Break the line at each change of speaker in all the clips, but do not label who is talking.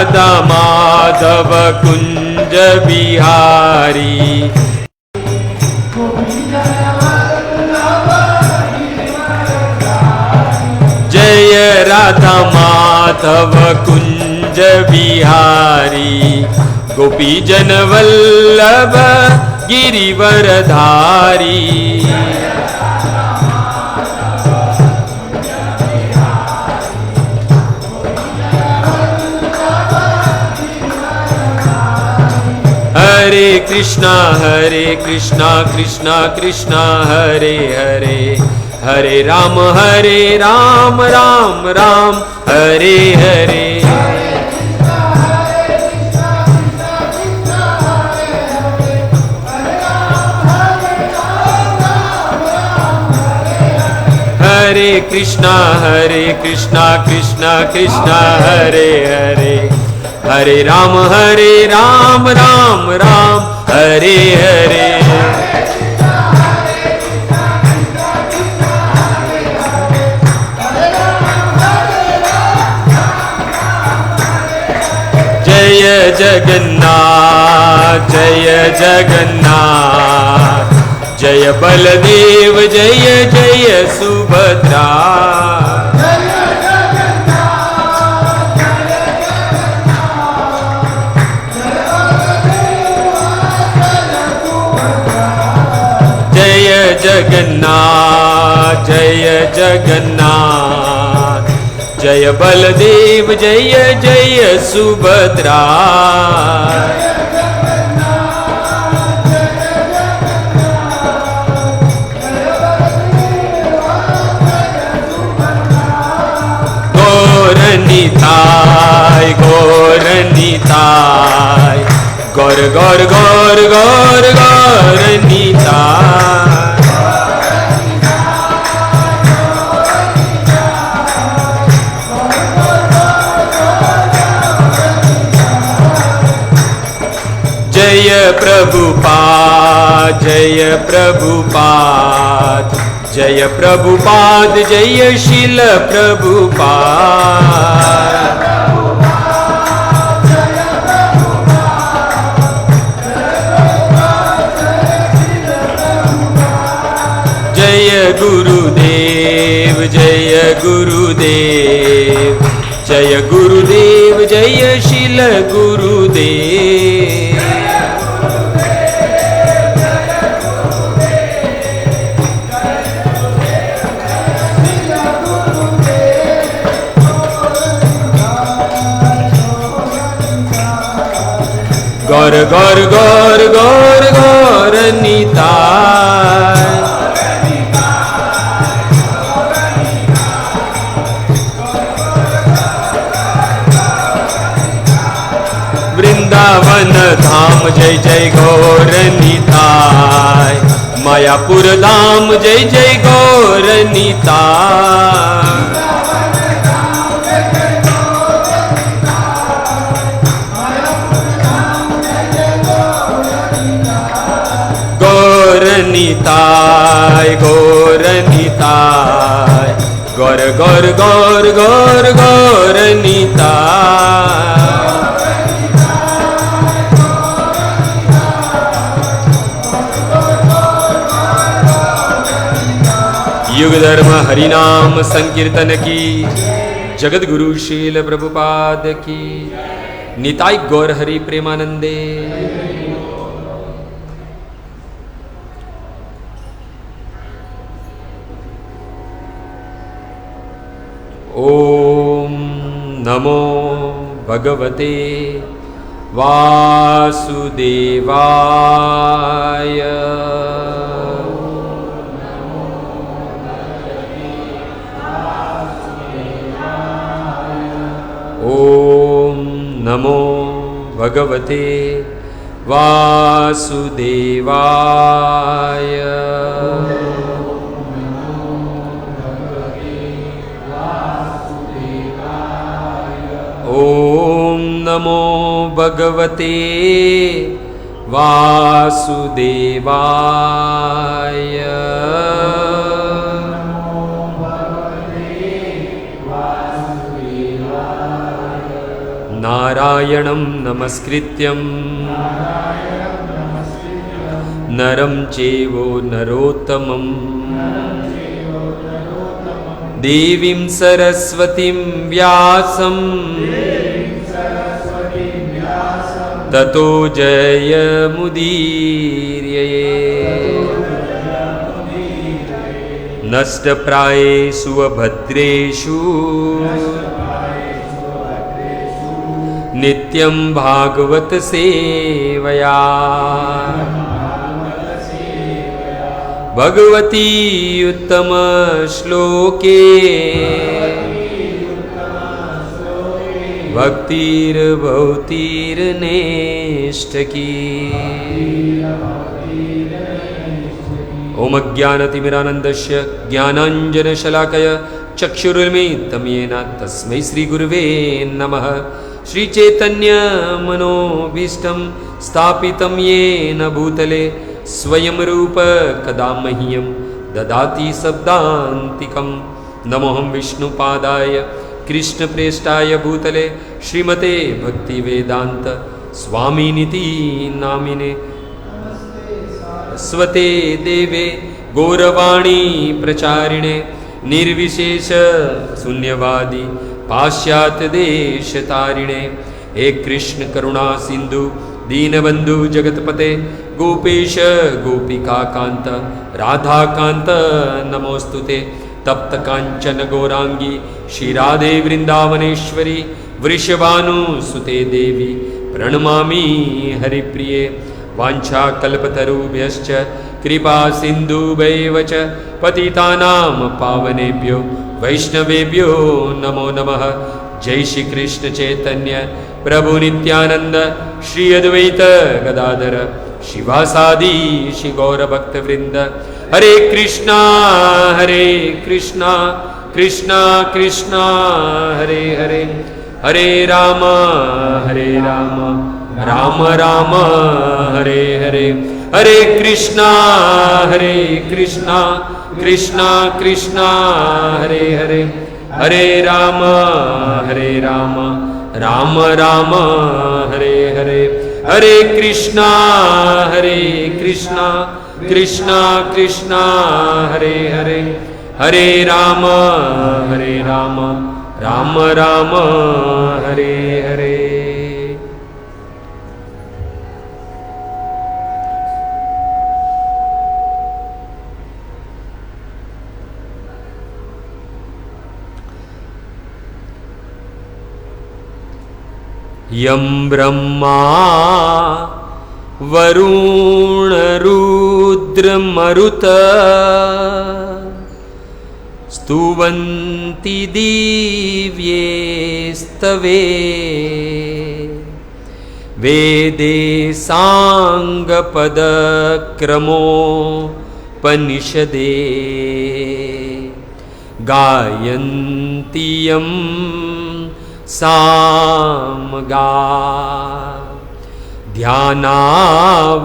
राधा माधव कुंज बिहारी। जय राधा माधव कुंज बिहारी, गोपी जन वल्लभ गिरिवरधारी। हरे कृष्णा कृष्णा कृष्णा हरे हरे, हरे राम राम राम हरे हरे। हरे कृष्णा कृष्णा कृष्णा हरे हरे, हरे राम राम राम हरे हरे। जय जगन्नाथ जय जगन्नाथ, जय बलदेव जय जय सुभद्रा। जय जगन्नाथ जय जगन्नाथ, जय बलदेव जय जय सुभद्रा। गौरनिताय गौरनिताय, गौर गौर गौर गौर गौरनिताय। जय प्रभुपाद जय प्रभुपाद, जय प्रभुपाद जय शील प्रभुपाद। जय गुरुदेव जय गुरुदेव, जय गुरुदेव जय शील गुरुदेव। गौर गौर गौर गौर गौर निताय। वृंदावन धाम जय जय गौर निताय, मायापुर धाम जय जय गौर निताय। गौरनिताय गौरनिताय, गौर गौर गौर गौर गौरनिताय। युग धर्म हरिनाम संकीर्तन की, जगत गुरु शील प्रभुपाद की, निताय गौर हरि प्रेमानंदे। ओम नमो भगवते वासुदेवाय। ओम नमो भगवते वासुदेवाय। ओम नमो भगवते वासुदेवाय। नारायणं नमस्कृत्यं नरं चैव नरोत्तमं देवीं सरस्वतीं व्यासं ततो जयमुदीरये। नष्टप्रायेषु अभद्रेषु नित्यं भागवत सेवया भगवती उत्तम श्लोके भक्तिर्भवतीर्नेष्टकी। ओम अज्ञानतिमिरानन्दस्य ज्ञानाञ्जनशलाकया चक्षुरुन्मीलितं येन तस्मै श्रीगुरुवे नमः। श्रीचैतन्यमनोभीष्टं स्थापितं येन भूतले स्वयं रूप कदा मह्यं ददाति शब्दान्तिकं। नमोऽहं विष्णुपादाय कृष्णप्रेष्ठाय भूतले श्रीमते भक्तिवेदान्त स्वामिनिति नामिने। स्वते देवे गौरवाणी प्रचारिणे निर्विशेष शून्यवादी पाश्चात्य देशतारिणे। हे कृष्ण करुणा सिंधु दीनबंधु जगतपते गोपेश गोपिकाकांत राधाकांत नमोस्तुते। तप्त कांचन गौरांगी श्रीराधे वृंदावनेश्वरी वृषभानुसुते देवी प्रणमामि हरिप्रिये। वाञ्छाकल्पतरुभ्यश्च कृपा सिन्धुभ्यैव च पतितानां पावनेभ्यो वैष्णवेभ्यो नमो नमः। जय श्री कृष्ण चैतन्य प्रभु नित्यानंद श्री अद्वैत गदाधर शिवासादि श्री गौर भक्त वृंद। हरे कृष्णा कृष्णा कृष्णा हरे हरे, हरे राम राम राम हरे हरे। हरे कृष्णा कृष्णा कृष्णा हरे हरे, हरे राम राम राम हरे हरे। हरे कृष्णा कृष्णा कृष्णा हरे हरे, हरे राम राम राम हरे हरे। यं ब्रह्मा वरुण रुद्र मरुत स्तुवन्ति दिव्ये स्तवे। वेदे साङ्गपदक्रमोपनिषदे गायन्ति यं सामगा। ध्यानावसिस्ततत्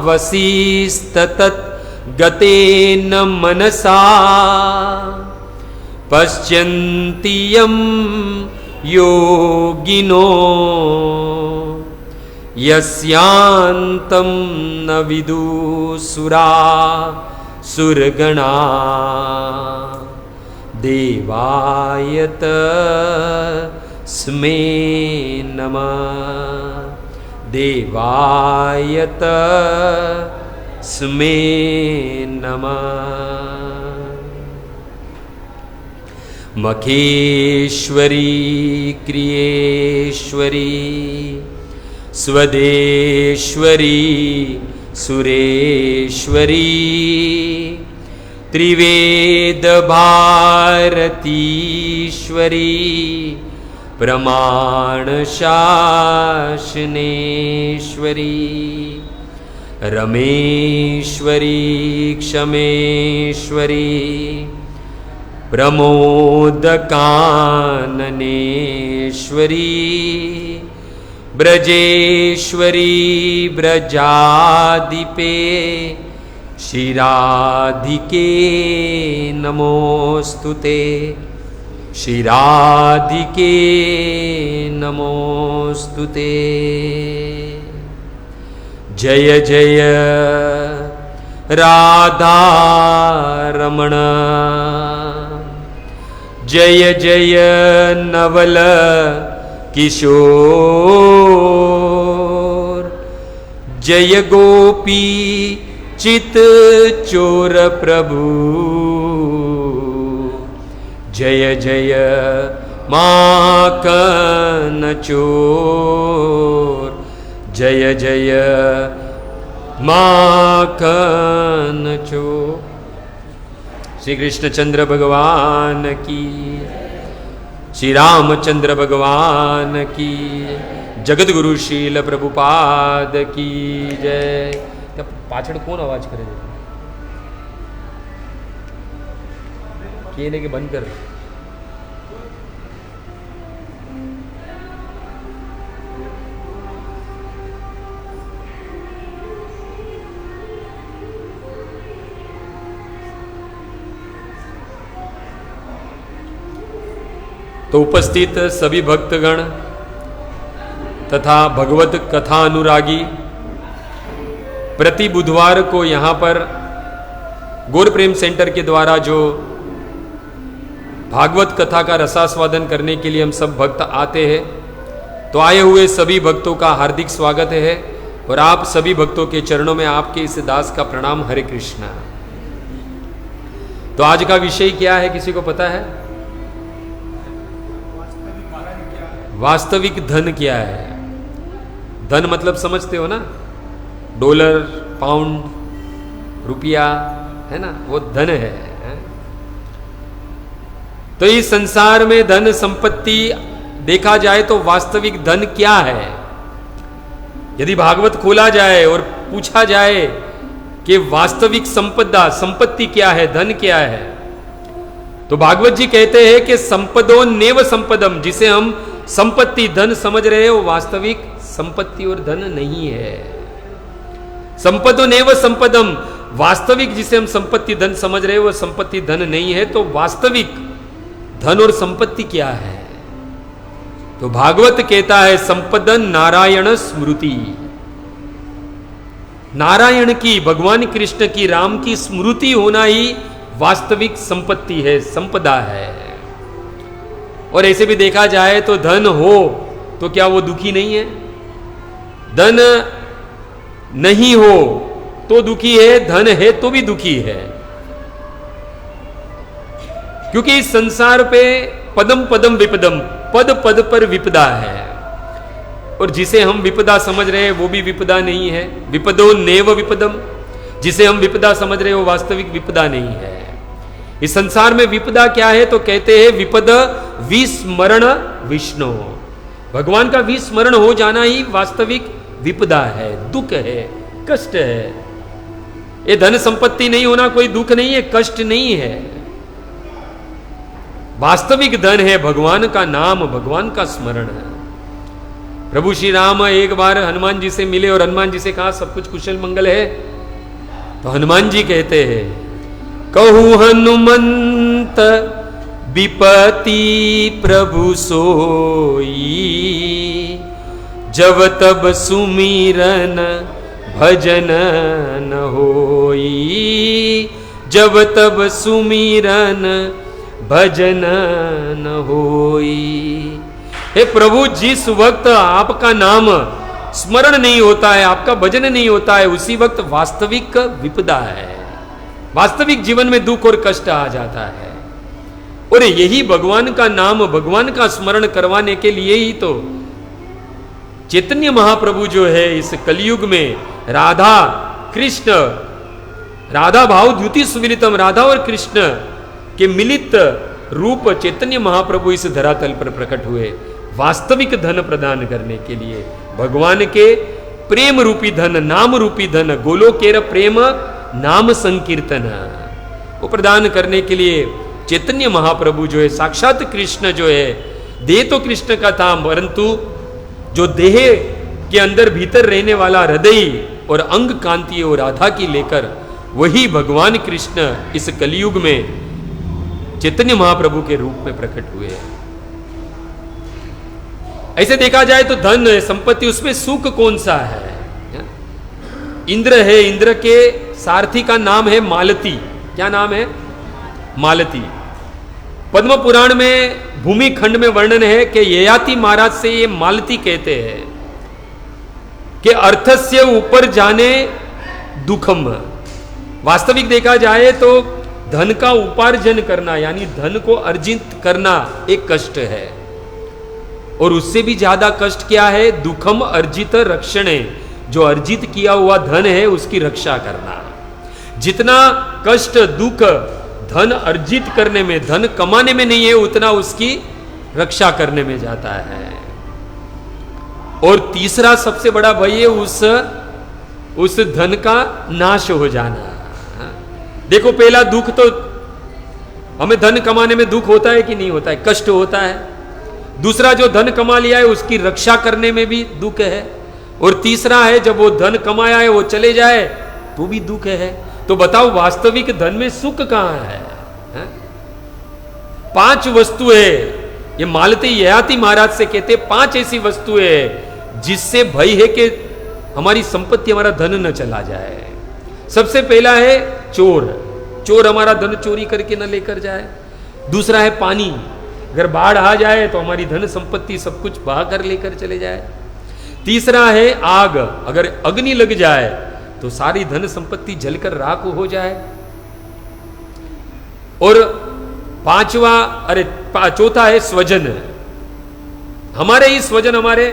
गतेन मनसा पश्यन्ति यं योगिनो यस्यान्तं न विदुसुरा सुरगणा। देवाय तस्मै नमः, देवाय तस्मै नमः। मखेश्वरी क्रियेश्वरी स्वदेश्वरी सुरेश्वरी त्रिवेद भारतीश्वरी प्रमाण शासनेश्वरी रमेश्वरी क्षमेश्वरी प्रमोदकाननेश्वरी ब्रजेश्वरी ब्रजादिपे श्रीराधिके नमोस्तुते। श्री राधिके नमोस्तुते। जय जय राधा रमण, जय जय नवल किशोर, जय गोपी चित चोर प्रभु, जय जय माखन चोर, जय जय माखन चोर। श्री कृष्णचंद्र भगवान की, श्री रामचंद्र भगवान की, जगत गुरु शील प्रभुपाद की जय। पाछड़ कौन आवाज करे? कहने के बंद कर। तो उपस्थित सभी भक्तगण तथा भगवत कथा अनुरागी, प्रति बुधवार को यहाँ पर गौर प्रेम सेंटर के द्वारा जो भागवत कथा का रसास्वादन करने के लिए हम सब भक्त आते हैं, तो आए हुए सभी भक्तों का हार्दिक स्वागत है और आप सभी भक्तों के चरणों में आपके इस दास का प्रणाम। हरे कृष्णा। तो आज का विषय क्या है, किसी को पता है? वास्तविक धन क्या है? धन मतलब समझते हो ना, डॉलर, पाउंड, रुपया, है ना, वो धन है। तो इस संसार में धन संपत्ति देखा जाए तो वास्तविक धन क्या है? यदि भागवत खोला जाए और पूछा जाए कि वास्तविक संपदा, संपत्ति क्या है, धन क्या है, तो भागवत जी कहते हैं कि संपदो नेव संपदम, जिसे हम संपत्ति धन समझ रहे हो, वास्तविक संपत्ति और धन नहीं है। संपदो नेव संपदम, वास्तविक जिसे हम संपत्ति धन समझ रहे हो वो संपत्ति धन नहीं है। तो वास्तविक धन और संपत्ति क्या है? तो भागवत कहता है संपदन नारायण स्मृति, नारायण की, भगवान कृष्ण की, राम की स्मृति होना ही वास्तविक संपत्ति है, संपदा है। और ऐसे भी देखा जाए तो धन हो तो क्या वो दुखी नहीं है? धन नहीं हो तो दुखी है, धन है तो भी दुखी है। क्योंकि इस संसार पे पदम पदम विपदम, पद पद पर विपदा है, और जिसे हम विपदा समझ रहे हैं वो भी विपदा नहीं है। विपदो नेव विपदम, जिसे हम विपदा समझ रहे हो वास्तविक विपदा नहीं है। इस संसार में विपदा क्या है? तो कहते हैं विपद विस्मरण विष्णु, भगवान का विस्मरण हो जाना ही वास्तविक विपदा है, दुख है, कष्ट है। ये धन संपत्ति नहीं होना कोई दुख नहीं है, कष्ट नहीं है। वास्तविक धन है भगवान का नाम, भगवान का स्मरण है। प्रभु श्री राम एक बार हनुमान जी से मिले और हनुमान जी से कहा सब कुछ कुशल मंगल है? तो हनुमान जी कहते हैं कहूँ हनुमंत विपति प्रभु सोई, जब तब सुमिरन भजन न होई, जब तब सुमिरन भजन न होई। हे प्रभु, जिस वक्त आपका नाम स्मरण नहीं होता है, आपका भजन नहीं होता है, उसी वक्त वास्तविक विपदा है, वास्तविक जीवन में दुख और कष्ट आ जाता है। और यही भगवान का नाम, भगवान का स्मरण करवाने के लिए ही तो चैतन्य महाप्रभु जो है इस कलयुग में राधा कृष्ण, राधा भाव द्युति सुमिलितम, राधा और कृष्ण के मिलित रूप चैतन्य महाप्रभु इस धरातल पर प्रकट हुए, वास्तविक धन प्रदान करने के लिए। भगवान के प्रेम रूपी धन, नाम रूपी धन, गोलोकेर प्रेम नाम संकीर्तन, वो प्रदान करने के लिए चैतन्य महाप्रभु जो है, साक्षात कृष्ण जो है, देह तो कृष्ण का था, परंतु जो देह के अंदर भीतर रहने वाला हृदय और अंग कांति और राधा की लेकर, वही भगवान कृष्ण इस कलयुग में चैतन्य महाप्रभु के रूप में प्रकट हुए हैं। ऐसे देखा जाए तो धन संपत्ति, उसमें सुख कौन सा है? इंद्र है, इंद्र के सारथी का नाम है मालती। क्या नाम है? मालती। पद्म पुराण में भूमि खंड में वर्णन है कि ययाति महाराज से ये मालती कहते हैं कि अर्थस्य ऊपर जाने दुखम। वास्तविक देखा जाए तो धन का उपार्जन करना यानी धन को अर्जित करना एक कष्ट है, और उससे भी ज्यादा कष्ट क्या है? दुखम अर्जित रक्षणे, जो अर्जित किया हुआ धन है उसकी रक्षा करना। जितना कष्ट दुख धन अर्जित करने में, धन कमाने में नहीं है, उतना उसकी रक्षा करने में जाता है। और तीसरा सबसे बड़ा भय है उस धन का नाश हो जाना। देखो, पहला दुख तो हमें धन कमाने में दुख होता है कि नहीं होता है? कष्ट होता है। दूसरा, जो धन कमा लिया है उसकी रक्षा करने में भी दुख है। और तीसरा है, जब वो धन कमाया है वो चले जाए तो भी दुख है। तो बताओ, वास्तविक धन में सुख कहां है? 5 वस्तुएं, ये मालती ययाति महाराज से कहते 5 ऐसी वस्तुएं जिससे भय है कि हमारी संपत्ति, हमारा धन न चला जाए। सबसे पहला है चोर, चोर हमारा धन चोरी करके न लेकर जाए। दूसरा है पानी, अगर बाढ़ आ जाए तो हमारी धन संपत्ति सब कुछ बहा कर लेकर चले जाए। तीसरा है आग, अगर अग्नि लग जाए तो सारी धन संपत्ति जलकर राख हो जाए। और चौथा है स्वजन, हमारे ही स्वजन हमारे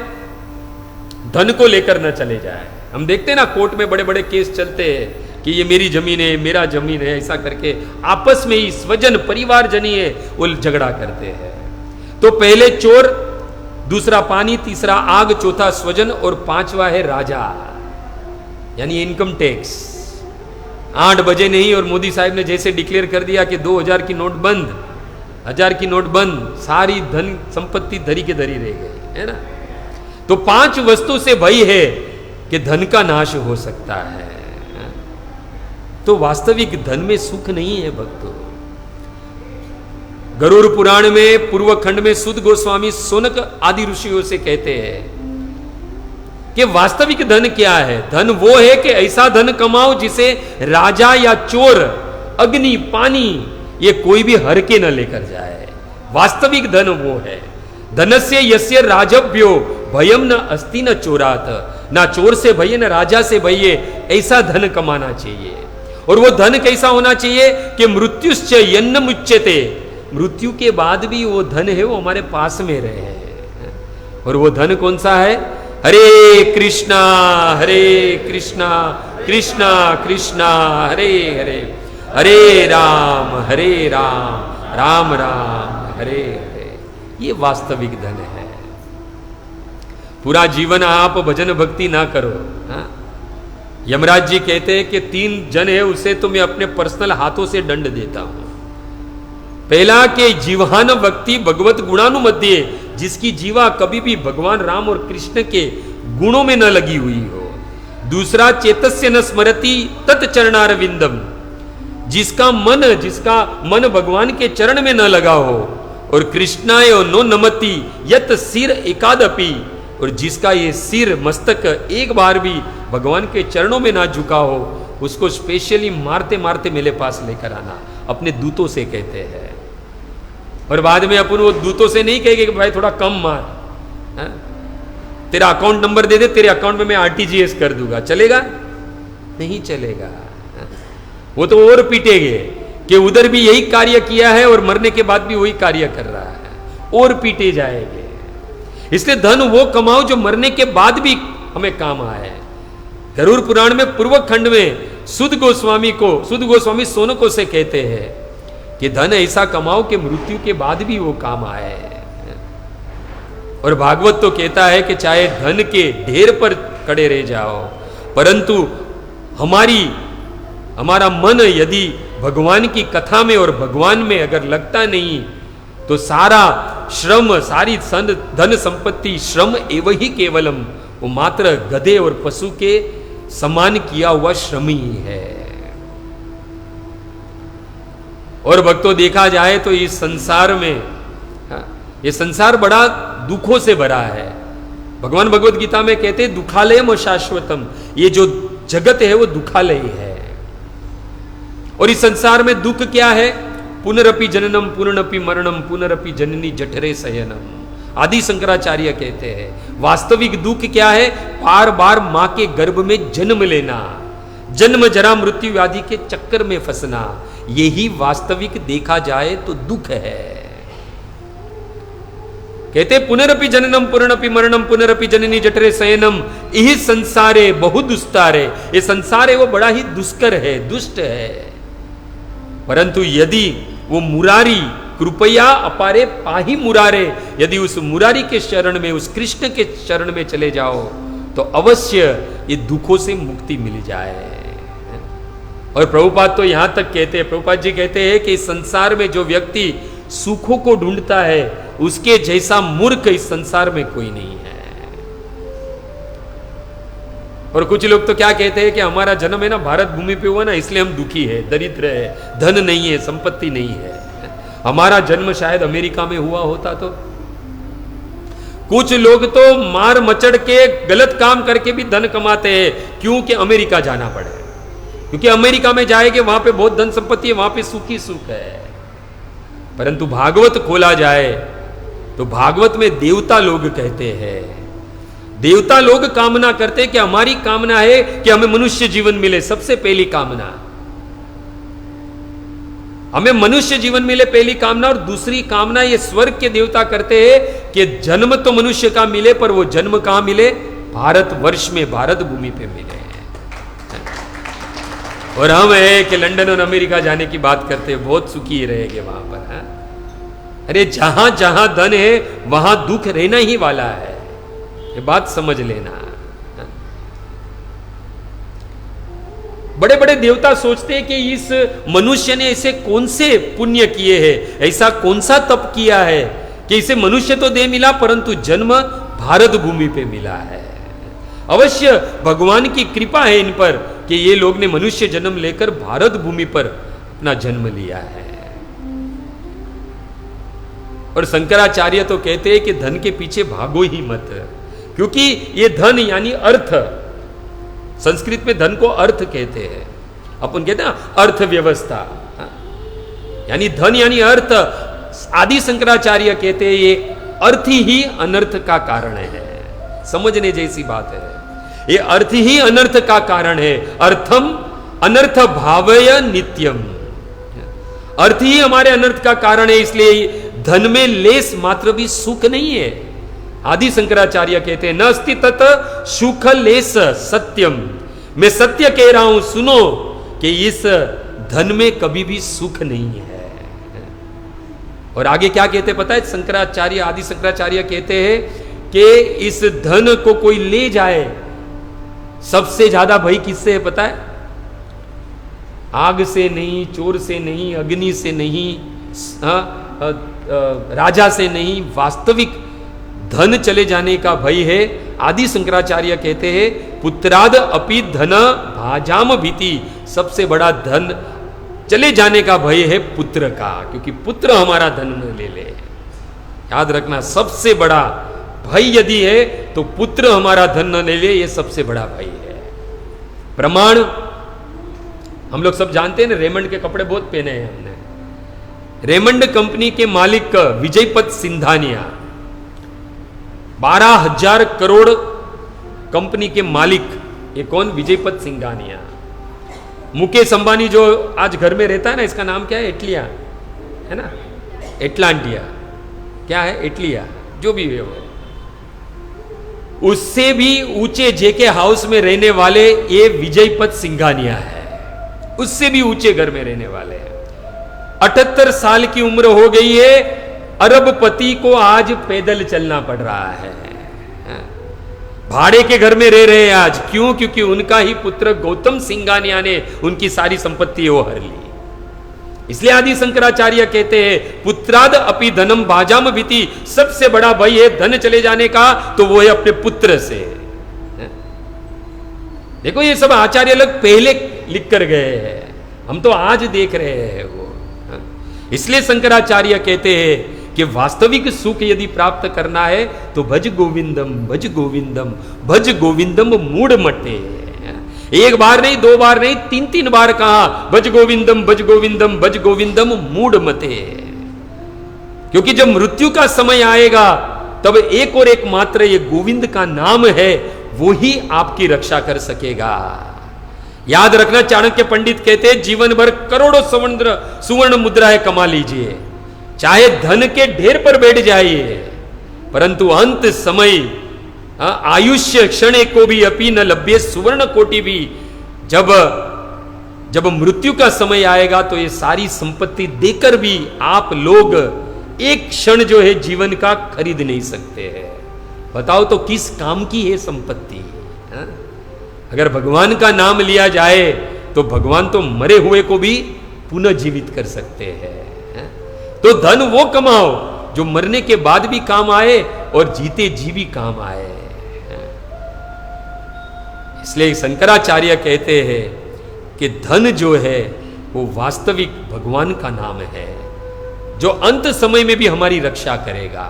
धन को लेकर न चले जाए। हम देखते हैं ना, कोर्ट में बड़े बड़े केस चलते हैं कि ये मेरी जमीन है, मेरा जमीन है, ऐसा करके आपस में ही स्वजन परिवारजन ही है वो झगड़ा करते हैं। तो पहले चोर, दूसरा पानी, तीसरा आग, चौथा स्वजन, और 5वां है राजा यानी इनकम टैक्स। 8 बजे नहीं, और मोदी साहब ने जैसे डिक्लेयर कर दिया कि 2000 की नोट बंद, 1000 की नोट बंद, सारी धन संपत्ति धरी के धरी रह गई, है ना। तो 5 वस्तु से भय है कि धन का नाश हो सकता है। तो वास्तविक धन में सुख नहीं है भक्तों। गरुड़ पुराण में पूर्व खंड में सुद गोस्वामी सोनक आदि ऋषियों से कहते हैं कि वास्तविक धन क्या है? धन वो है कि ऐसा धन कमाओ जिसे राजा या चोर, अग्नि, पानी, ये कोई भी हर के न लेकर जाए। वास्तविक धन वो है। धनस्य यस्य राजभ्यो भयम न अस्ति न चोरात, ना चोर से भय न राजा से भय, ऐसा धन कमाना चाहिए। और वो धन कैसा होना चाहिए कि मृत्युश्च यन्न मुच्यते, मृत्यु के बाद भी वो धन है वो हमारे पास में रहे। और वो धन कौन सा है? हरे कृष्णा कृष्णा कृष्णा हरे हरे, हरे राम राम राम हरे हरे। ये वास्तविक धन है। पूरा जीवन आप भजन भक्ति ना करो। हाँ? यमराज जी कहते हैं कि 3 जन है, उसे तो मैं अपने पर्सनल हाथों से दंड देता हूं। पहला के जीवान भक्ति भगवत गुणानुमध्य, जिसकी जीवा कभी भी भगवान राम और कृष्ण के गुणों में न लगी हुई हो। दूसरा, चेतस्य न स्मरति तत्चरणारविंदम, जिसका मन भगवान के चरण में न लगा हो। और कृष्णाय नो नमति यत सिर एकादपि, और जिसका ये सिर मस्तक एक बार भी भगवान के चरणों में ना झुका हो, उसको स्पेशली मारते मारते मेरे पास लेकर आना, अपने दूतों से कहते हैं। और बाद में अपन वो दूतों से नहीं कहेंगे कि भाई थोड़ा कम मार, है? तेरा अकाउंट नंबर दे दे, तेरे अकाउंट में मैं आरटीजीएस कर दूंगा, चलेगा? नहीं चलेगा। है? वो तो और पीटेंगे कि उधर भी यही कार्य किया है और मरने के बाद भी वही कार्य कर रहा है, और पीटे जाएंगे। इसलिए धन वो कमाओ जो मरने के बाद भी हमें काम आए। गरुड़ पुराण में पूर्व खंड में सुद गोस्वामी सोनको से कहते हैं कि धन ऐसा कमाओ कि मृत्यु के बाद भी वो काम आए। और भागवत तो कहता है कि चाहे धन के ढेर पर खड़े रह जाओ, परंतु हमारा मन यदि भगवान की कथा में और भगवान में अगर लगता नहीं, तो सारा श्रम, सारी धन संपत्ति श्रम एवं ही केवलम, वो मात्र गधे और पशु के समान किया हुआ श्रम ही है। और भक्तों देखा जाए तो इस संसार में, ये संसार बड़ा दुखों से भरा है। भगवान भगवत गीता में कहते हैं दुखालयम शाश्वतम, ये जो जगत है वो दुखालय है। और इस संसार में दुख क्या है? पुनरपि जननम पुनरपि मरणम पुनरपि जननी जठरे शयनम। आदि शंकराचार्य कहते हैं वास्तविक दुख क्या है? बार बार मां के गर्भ में जन्म लेना, जन्म जरा मृत्यु व्याधि के चक्कर में फंसना, यही वास्तविक देखा जाए तो दुख है। कहते पुनरपि जननम पुनरपि मरणम पुनरपि जननी जठरे शयनम, यही संसारे बहु दुस्तारे। ये संसार है वो बड़ा ही दुष्कर है, दुष्ट है। परंतु यदि वो मुरारी कृपया अपारे पाही मुरारे, यदि उस मुरारी के शरण में, उस कृष्ण के शरण में चले जाओ तो अवश्य ये दुखों से मुक्ति मिल जाए। और प्रभुपाद तो यहां तक कहते हैं, प्रभुपाद जी कहते हैं कि इस संसार में जो व्यक्ति सुखों को ढूंढता है उसके जैसा मूर्ख इस संसार में कोई नहीं है। और कुछ लोग तो क्या कहते हैं कि हमारा जन्म है ना भारत भूमि पे हुआ ना, इसलिए हम दुखी है, दरिद्र है, धन नहीं है, संपत्ति नहीं है। हमारा जन्म शायद अमेरिका में हुआ होता तो। कुछ लोग तो मार मचड़ के गलत काम करके भी धन कमाते हैं, क्योंकि अमेरिका जाना पड़े, क्योंकि अमेरिका में जाएंगे वहां पे बहुत धन संपत्ति है, वहां पे सुख ही सुख है। परंतु भागवत खोला जाए तो भागवत में देवता लोग कहते हैं, देवता लोग कामना करते हैं कि हमारी कामना है कि हमें मनुष्य जीवन मिले। सबसे पहली कामना हमें मनुष्य जीवन मिले, पहली कामना। और दूसरी कामना ये स्वर्ग के देवता करते हैं कि जन्म तो मनुष्य का मिले, पर वो जन्म कहां मिले? भारत वर्ष में, भारत भूमि पे मिले। और हम है कि लंदन और अमेरिका जाने की बात करते हैं, बहुत सुखी रहेंगे वहां पर। है अरे जहां जहां धन है वहां दुख रहना ही वाला है, ये बात समझ लेना। बड़े बड़े देवता सोचते हैं कि इस मनुष्य ने ऐसे कौन से पुण्य किए हैं, ऐसा कौन सा तप किया है कि इसे मनुष्य तो दे मिला परंतु जन्म भारत भूमि पे मिला है। अवश्य भगवान की कृपा है इन पर कि ये लोग ने मनुष्य जन्म लेकर भारत भूमि पर अपना जन्म लिया है। और शंकराचार्य तो कहते हैं कि धन के पीछे भागो ही मत, क्योंकि ये धन यानी अर्थ, संस्कृत में धन को अर्थ कहते हैं, अपन कहते हैं अर्थव्यवस्था, यानी धन यानी अर्थ। आदि शंकराचार्य कहते हैं ये अर्थ ही अनर्थ का कारण है। समझने जैसी बात है, ये अर्थ ही अनर्थ का कारण है। अर्थम अनर्थ भावय नित्यम, अर्थ ही हमारे अनर्थ का कारण है। इसलिए धन में लेस मात्र भी सुख नहीं है। आदि शंकराचार्य कहते हैं न अस्ति तत सुख लेस सत्यम, मैं सत्य कह रहा हूं सुनो कि इस धन में कभी भी सुख नहीं है। और आगे क्या कहते पता है शंकराचार्य, आदि शंकराचार्य कहते हैं कि इस धन को कोई ले जाए, सबसे ज्यादा भय किससे है पता है? आग से नहीं, चोर से नहीं, अग्नि से नहीं, राजा से नहीं, वास्तविक धन चले जाने का भय है। आदि शंकराचार्य कहते हैं पुत्राद अपि धन भाजाम भीति, सबसे बड़ा धन चले जाने का भय है पुत्र का, क्योंकि पुत्र हमारा धन न ले ले। याद रखना, सबसे बड़ा भय यदि है तो पुत्र हमारा धन न ले ले, ये सबसे बड़ा भय है। प्रमाण हम लोग सब जानते हैं ना, रेमंड के कपड़े बहुत पहने हैं हमने। रेमंड कंपनी के मालिक विजयपत सिंघानिया, 12,000 करोड़ कंपनी के मालिक, ये कौन? विजयपत सिंघानिया। मुकेश अंबानी जो आज घर में रहता है ना, इसका नाम क्या है? एटलिया है ना, एटलांटिया, क्या है? एटलिया, जो भी है वो। उससे भी ऊंचे जेके हाउस में रहने वाले ये विजयपत सिंघानिया है, उससे भी ऊंचे घर में रहने वाले हैं। 78 साल की उम्र हो गई है, अरबपति को आज पैदल चलना पड़ रहा है, भाड़े के घर में रह रहे हैं आज। क्यों? क्योंकि उनका ही पुत्र गौतम सिंघानिया ने उनकी सारी संपत्ति वो हर ली। इसलिए आदि शंकराचार्य कहते हैं पुत्राद अपि धनम भाजाम भीति, सबसे बड़ा भय है धन चले जाने का, तो वो है अपने पुत्र से। देखो ये सब आचार्य लोग पहले लिख कर गए हैं, हम तो आज देख रहे हैं वो। इसलिए शंकराचार्य कहते हैं कि वास्तविक सुख यदि प्राप्त करना है तो भज गोविंदम भज गोविंदम भज गोविंदम मूढ़ मटे। एक बार नहीं, दो बार नहीं, तीन तीन बार कहा भज गोविंदम भज गोविंदम भज गोविंदम मूढ़ मते। क्योंकि जब मृत्यु का समय आएगा तब एक और एक मात्र ये गोविंद का नाम है, वो ही आपकी रक्षा कर सकेगा। याद रखना, चाणक्य पंडित कहते हैं जीवन भर करोड़ों सुवर्ण मुद्राएं कमा लीजिए, चाहे धन के ढेर पर बैठ जाइए, परंतु अंत समय आयुष्य क्षण को भी अपी न लभ्य सुवर्ण कोटि भी, जब मृत्यु का समय आएगा तो ये सारी संपत्ति देकर भी आप लोग एक क्षण जो है जीवन का खरीद नहीं सकते हैं। बताओ तो किस काम की है संपत्ति? अगर भगवान का नाम लिया जाए तो भगवान तो मरे हुए को भी पुनः जीवित कर सकते हैं। तो धन वो कमाओ जो मरने के बाद भी काम आए और जीते जी भी काम आए। इसलिए शंकराचार्य कहते हैं कि धन जो है वो वास्तविक भगवान का नाम है, जो अंत समय में भी हमारी रक्षा करेगा,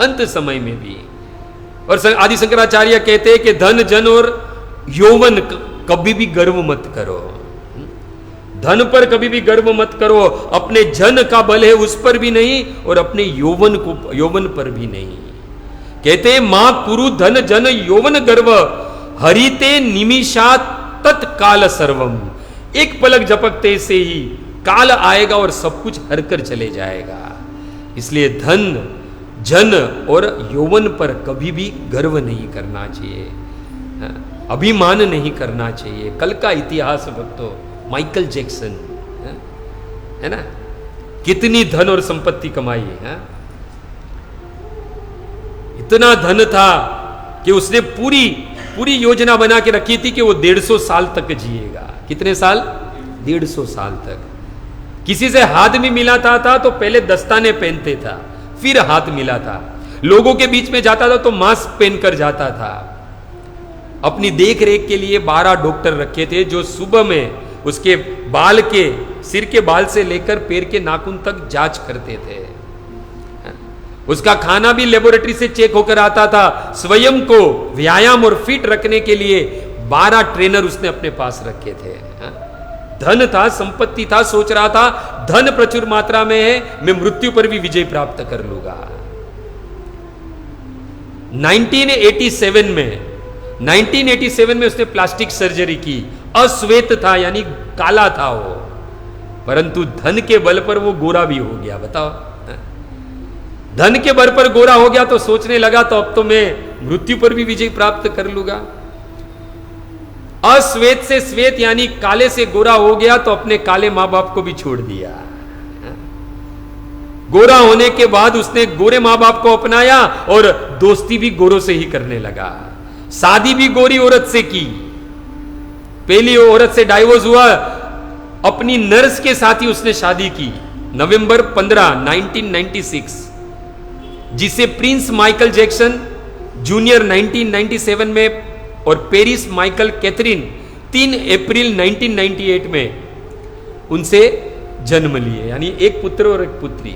अंत समय में भी। और आदि शंकराचार्य कहते हैं कि धन जन और यौवन कभी भी गर्व मत करो, धन पर कभी भी गर्व मत करो, अपने जन का बल है उस पर भी नहीं और अपने यौवन पर भी नहीं। कहते हैं मां कुरु धन जन यौवन गर्व हरिते निमिषा तत्काल सर्वम। एक पलक झपकते से ही काल आएगा और सब कुछ हर कर चले जाएगा। इसलिए धन जन और यौवन पर कभी भी गर्व नहीं करना चाहिए, अभिमान नहीं करना चाहिए। कल का इतिहास भक्तों, माइकल जैक्सन है ना, कितनी धन और संपत्ति कमाई है। इतना धन था कि उसने पूरी योजना बना के रखी थी कि वो 150 साल तक जिएगा। कितने साल? 150 साल तक। किसी से हाथ भी मिलाता था तो पहले दस्ताने पहनते था, फिर हाथ मिला था। लोगों के बीच में जाता था तो मास्क पहनकर जाता था। अपनी देख रेख के लिए 12 डॉक्टर रखे थे जो सुबह में उसके बाल के, सिर के बाल से लेकर पैर के नाखून तक जांच करते थे। उसका खाना भी लेबोरेटरी से चेक होकर आता था। स्वयं को व्यायाम और फिट रखने के लिए 12 ट्रेनर उसने अपने पास रखे थे। धन था, संपत्ति था, सोच रहा था धन प्रचुर मात्रा में है, मैं मृत्यु पर भी विजय प्राप्त कर लूंगा। 1987 में उसने प्लास्टिक सर्जरी की। अश्वेत था यानी काला था वो, परंतु धन के बल पर वो गोरा भी हो गया। बताओ, धन के बल पर गोरा हो गया तो सोचने लगा तो अब तो मैं मृत्यु पर भी विजय प्राप्त कर लूंगा। अश्वेत से श्वेत यानी काले से गोरा हो गया तो अपने काले मां बाप को भी छोड़ दिया। गोरा होने के बाद उसने गोरे मां बाप को अपनाया और दोस्ती भी गोरों से ही करने लगा। शादी भी गोरी औरत से की। पहली औरत से डाइवोर्स हुआ, अपनी नर्स के साथ ही उसने शादी की। नवंबर 15, 1996, जिसे प्रिंस माइकल जैक्सन जूनियर 1997 में और पेरिस माइकल कैथरीन 3 अप्रैल 1998 में उनसे जन्म लिए, यानी एक पुत्र और एक पुत्री।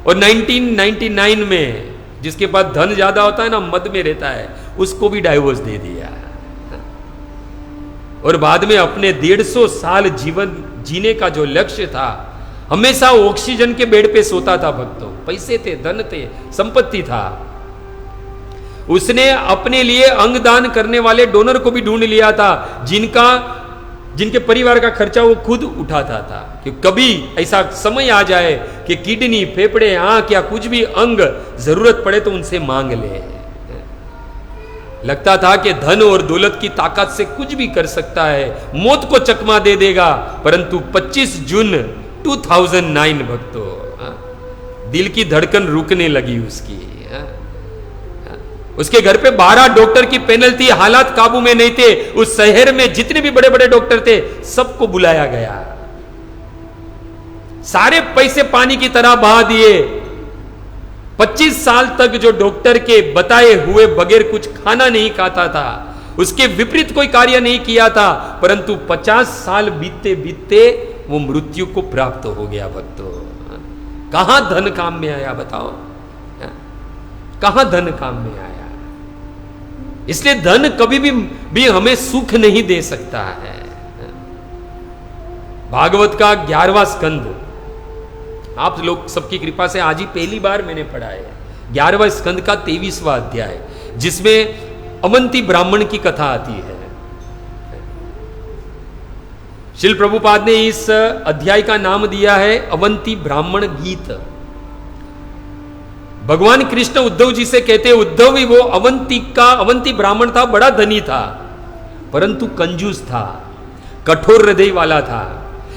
और 1999 में जिसके पास धन ज्यादा होता है ना, मद में रहता है, उसको भी डाइवोर्स दे दिया। और बाद में अपने 150 साल जीवन जीने का जो लक्ष्य था, हमेशा ऑक्सीजन के बेड पे सोता था भक्तों। पैसे थे, धन थे, संपत्ति था। उसने अपने लिए अंगदान करने वाले डोनर को भी ढूंढ लिया था, जिनके परिवार का खर्चा वो खुद उठाता था कि कभी ऐसा समय आ जाए कि किडनी, फेफड़े, आंख या कुछ भी अंग जरूरत पड़े तो उनसे मांग ले। लगता था कि धन और दौलत की ताकत से कुछ भी कर सकता है, मौत को चकमा दे देगा। परंतु 25 जून 2009 भक्तों, दिल की धड़कन रुकने लगी उसकी। उसके घर पे 12 डॉक्टर की पैनल थी, हालात काबू में नहीं थे। उस शहर में जितने भी बड़े बड़े डॉक्टर थे सबको बुलाया गया, सारे पैसे पानी की तरह बहा दिए। 25 साल तक जो डॉक्टर के बताए हुए बगैर कुछ खाना नहीं खाता था, उसके विपरीत कोई कार्य नहीं किया था, परंतु 50 साल बीतते बीतते वो मृत्यु को प्राप्त हो गया। भक्तों, कहां धन काम में आया बताओ? कहां धन काम में आया? इसलिए धन कभी भी हमें सुख नहीं दे सकता है। भागवत का 11वां स्कंद, आप लोग सबकी कृपा से आज ही पहली बार मैंने पढ़ा है। 11वां स्कंद का 23वां अध्याय, जिसमें अवंती ब्राह्मण की कथा आती है। श्रील प्रभुपाद ने इस अध्याय का नाम दिया है अवंती ब्राह्मण गीत। भगवान कृष्ण उद्धव जी से कहते हैं, उद्धव ही वो अवंती ब्राह्मण था, बड़ा धनी था, परंतु कंजूस था, कठोर हृदय वाला था।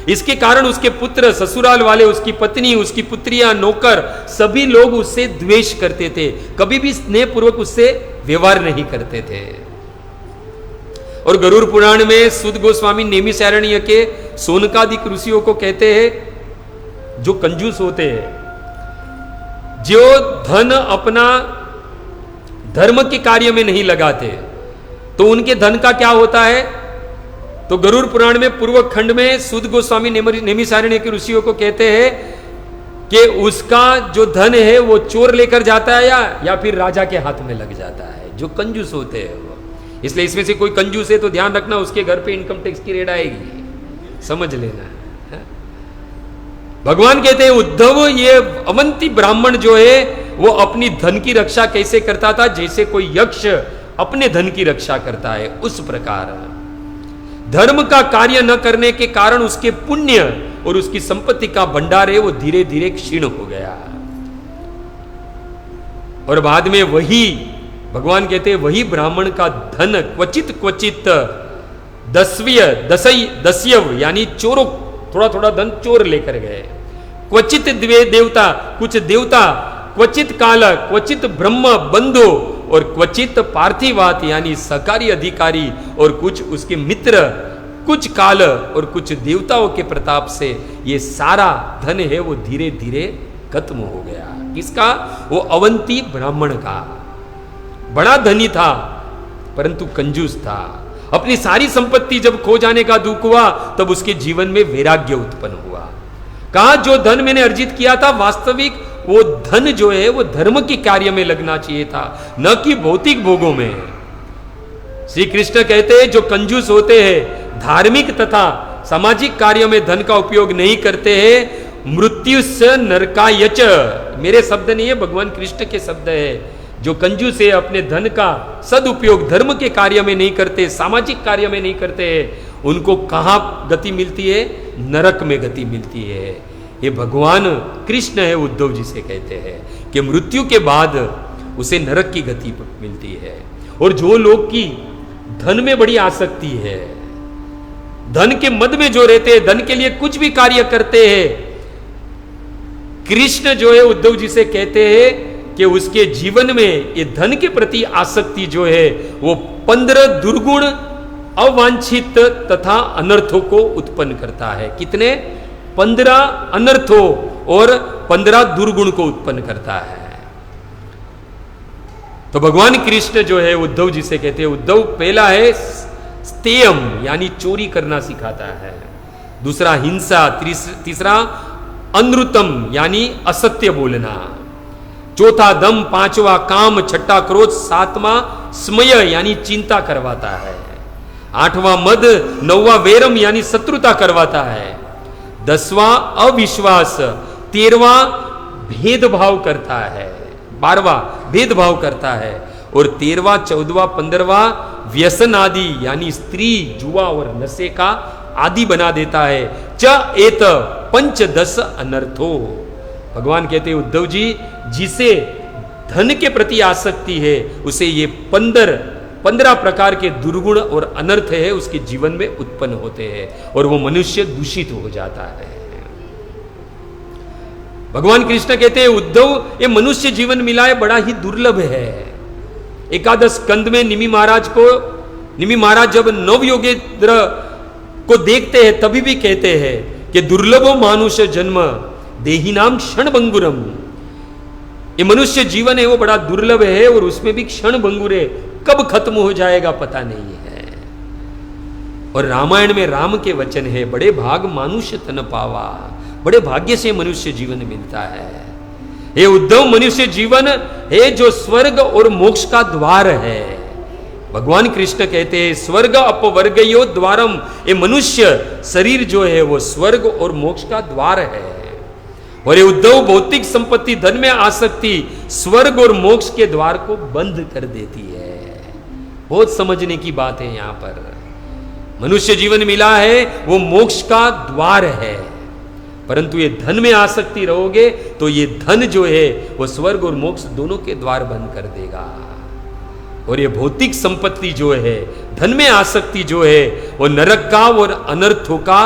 इसके कारण उसके पुत्र, ससुराल वाले, उसकी पत्नी, उसकी पुत्रियां, नौकर, सभी लोग उससे द्वेष करते थे, कभी भी स्नेहपूर्वक उससे व्यवहार नहीं करते थे। और गरुड़ पुराण में सुद गोस्वामी नेमिषारण्य के सोनकादिक ऋषियों को कहते हैं, जो कंजूस होते हैं, जो धन अपना धर्म के कार्य में नहीं लगाते, तो उनके धन का क्या होता है? तो गरुड़ पुराण में पूर्व खंड में सुद गोस्वामी नेमिषारण्य के ऋषियों को कहते हैं कि उसका जो धन है वो चोर लेकर जाता है या फिर राजा के हाथ में लग जाता है, जो कंजूस होते हैं वो। इसलिए इसमें से कोई कंजूस है तो ध्यान रखना, उसके घर पे इनकम टैक्स की रेड आएगी, समझ लेना। भगवान कहते हैं, उद्धव, ये अवंती ब्राह्मण जो है वो अपनी धन की रक्षा कैसे करता था? जैसे कोई यक्ष अपने धन की रक्षा करता है, उस प्रकार धर्म का कार्य न करने के कारण उसके पुण्य और उसकी संपत्ति का भंडार है वो धीरे धीरे क्षीण हो गया। और बाद में वही भगवान कहते हैं, वही ब्राह्मण का धन क्वचित क्वचित दस्यव यानी चोरों, थोड़ा थोड़ा धन चोर लेकर गए। क्वचित द्वे देवता, कुछ देवता, क्वचित काल, क्वचित ब्रह्म बंधु, और क्वचित पार्थिवात यानी सरकारी अधिकारी, और कुछ उसके मित्र, कुछ काल और कुछ देवताओं के प्रताप से ये सारा धन है वो धीरे धीरे खत्म हो गया। किसका? वो अवंती ब्राह्मण का। बड़ा धनी था परंतु कंजूस था। अपनी सारी संपत्ति जब खो जाने का दुख हुआ तब उसके जीवन में वैराग्य उत्पन्न हुआ। कहा, जो धन मैंने अर्जित किया था, वास्तविक वो धन जो है वो धर्म के कार्य में लगना चाहिए था, न कि भौतिक भोगों में। श्री कृष्ण कहते हैं, जो कंजूस होते हैं, धार्मिक तथा सामाजिक कार्यों में धन का उपयोग नहीं करते हैं, मृत्यु से नरकायच, मेरे शब्द नहीं है, भगवान कृष्ण के शब्द है। जो कंजूस है, अपने धन का सदुपयोग धर्म के कार्य में नहीं करते, सामाजिक कार्य में नहीं करते, उनको कहां गति मिलती है? नरक में गति मिलती है। ये भगवान कृष्ण है, उद्धव जी से कहते हैं कि मृत्यु के बाद उसे नरक की गति मिलती है। और जो लोग की धन में बड़ी आसक्ति है, धन के मद में जो रहते हैं, धन के लिए कुछ भी कार्य करते हैं, कृष्ण जो है उद्धव जी से कहते हैं कि उसके जीवन में ये धन के प्रति आसक्ति जो है वो 15 दुर्गुण अवांछित तथा अनर्थों को उत्पन्न करता है। कितने? 15 अनर्थों और 15 दुर्गुण को उत्पन्न करता है। तो भगवान कृष्ण जो है उद्धव जी से कहते हैं, उद्धव, पहला है स्तेयम यानी चोरी करना सिखाता है, दूसरा हिंसा, तीसरा अनृतम यानी असत्य बोलना, चौथा दम, पांचवा काम, छठा क्रोध, सातवां स्मय यानी चिंता करवाता है, आठवां मद, नौवां वैरम यानी शत्रुता करवाता है, 10वां अविश्वास, 13वां भेदभाव करता है, 12वां भेदभाव करता है, और 13वां, 14वां, 15वां व्यसन आदि यानी स्त्री, जुआ और नशे का आदि बना देता है। च एत पंचदश अनर्थो, भगवान कहते हैं उद्धव जी, जिसे धन के प्रति आसक्ति है उसे ये 15 प्रकार के दुर्गुण और अनर्थ है उसके जीवन में उत्पन्न होते हैं और वो मनुष्य दूषित हो जाता है। भगवान कृष्ण कहते हैं, उद्धव, ये मनुष्य जीवन मिला है बड़ा ही दुर्लभ है। एकादश स्कंद में निमि महाराज जब नवयोगेंद्र को देखते हैं तभी भी कहते हैं कि दुर्लभो मानुष जन्म देही नाम क्षण भंगुरम, ये मनुष्य जीवन है वो बड़ा दुर्लभ है और उसमें भी क्षण भंगुर है, कब खत्म हो जाएगा पता नहीं है। और रामायण में राम के वचन है, बड़े भाग मानुष्य तन पावा, बड़े भाग्य से मनुष्य जीवन मिलता है। ये उद्धव मनुष्य जीवन है जो स्वर्ग और मोक्ष का द्वार है। भगवान कृष्ण कहते हैं स्वर्ग अपवर्गयो द्वारम, ये मनुष्य शरीर जो है वो स्वर्ग और मोक्ष का द्वार है। और ये उद्धव भौतिक संपत्ति धन में आसक्ति स्वर्ग और मोक्ष के द्वार को बंद कर देती है। बहुत समझने की बात है यहां पर। मनुष्य जीवन मिला है वो मोक्ष का द्वार है, परंतु ये धन में आसक्ति रहोगे तो ये धन जो है वो स्वर्ग और मोक्ष दोनों के द्वार बंद कर देगा। और ये भौतिक संपत्ति जो है, धन में आसक्ति जो है, वो नरक का और अनर्थों का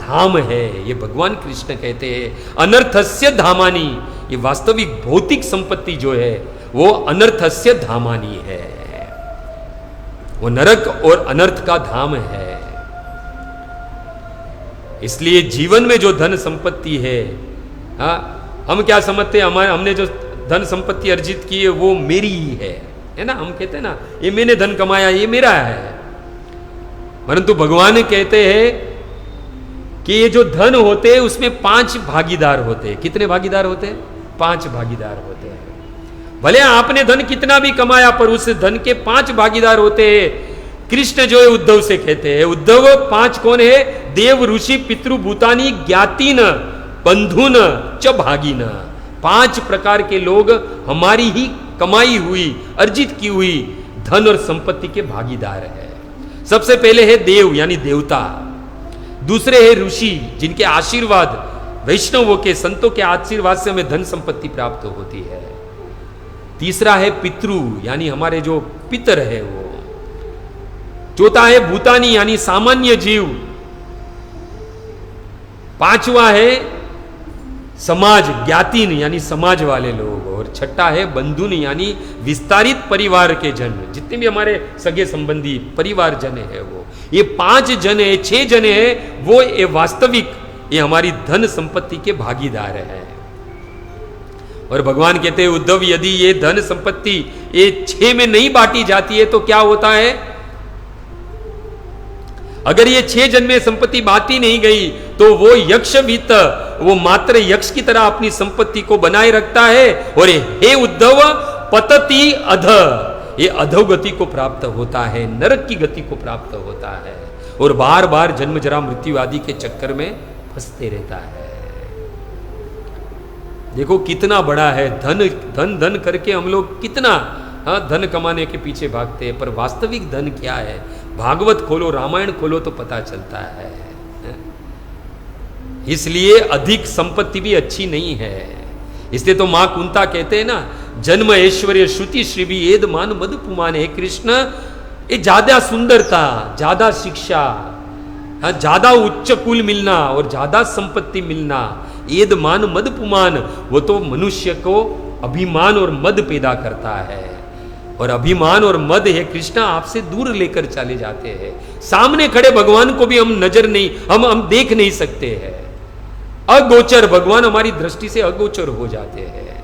धाम है। ये भगवान कृष्ण कहते हैं अनर्थस्य धामानी, ये वास्तविक भौतिक संपत्ति जो है वो अनर्थस्य धामानी है, वो नरक और अनर्थ का धाम है। इसलिए जीवन में जो धन संपत्ति है, हम क्या समझते हैं, हमने जो धन संपत्ति अर्जित की है वो मेरी ही है ना। हम कहते हैं ना ये मैंने धन कमाया, ये मेरा है। परंतु भगवान कहते हैं कि ये जो धन होते हैं उसमें 5 भागीदार होते हैं। कितने भागीदार होते हैं? 5 भागीदार होते हैं। भले आपने धन कितना भी कमाया पर उस धन के 5 भागीदार होते हैं। कृष्ण जो है उद्धव से कहते हैं, उद्धव 5 कौन है? देव, ऋषि, पितृ, भूतानी, ज्ञातीन, बंधुन च भागीन। 5 प्रकार के लोग हमारी ही कमाई हुई, अर्जित की हुई धन और संपत्ति के भागीदार है। सबसे पहले है देव यानी देवता, दूसरे है ऋषि जिनके आशीर्वाद, वैष्णवों के संतों के आशीर्वाद से हमें धन संपत्ति प्राप्त होती है। तीसरा है पितृ यानी हमारे जो पितर है वो। चौथा है भूतानी यानी सामान्य जीव। 5वां है समाज, ज्ञातीन यानी समाज वाले लोग। और छठा है बंधुन यानी विस्तारित परिवार के जन, जितने भी हमारे सगे संबंधी परिवार जन है वो। ये 5 जन है, 6 जन है वो ये वास्तविक ये हमारी धन संपत्ति के भागीदार है। और भगवान कहते हैं उद्धव यदि ये धन संपत्ति ये 6 में नहीं बांटी जाती है तो क्या होता है? अगर ये 6 जन में संपत्ति बांटी नहीं गई तो वो यक्ष वित्त, वो मात्र यक्ष की तरह अपनी संपत्ति को बनाए रखता है। और हे उद्धव पतति अध, ये अधोगति को प्राप्त होता है, नरक की गति को प्राप्त होता है और बार बार जन्म जरा मृत्यु आदि के चक्कर में फंसते रहता है। देखो कितना बड़ा है धन, धन धन करके हम लोग कितना धन कमाने के पीछे भागते हैं, पर वास्तविक धन क्या है? भागवत खोलो, रामायण खोलो तो पता चलता है। इसलिए अधिक संपत्ति भी अच्छी नहीं है। इसलिए तो मां कुंता कहते हैं ना जन्म ऐश्वर्य श्रुति श्री भी एद मान मद पुमान। है कृष्ण, ये ज्यादा सुंदरता, ज्यादा शिक्षा, ज्यादा उच्च कुल मिलना और ज्यादा संपत्ति मिलना, एद मान मद पुमान, वो तो मनुष्य को अभिमान और मद पैदा करता है। और अभिमान और मद है कृष्ण आपसे दूर लेकर चले जाते हैं। सामने खड़े भगवान को भी हम नजर नहीं, हम देख नहीं सकते हैं। अगोचर, भगवान हमारी दृष्टि से अगोचर हो जाते हैं।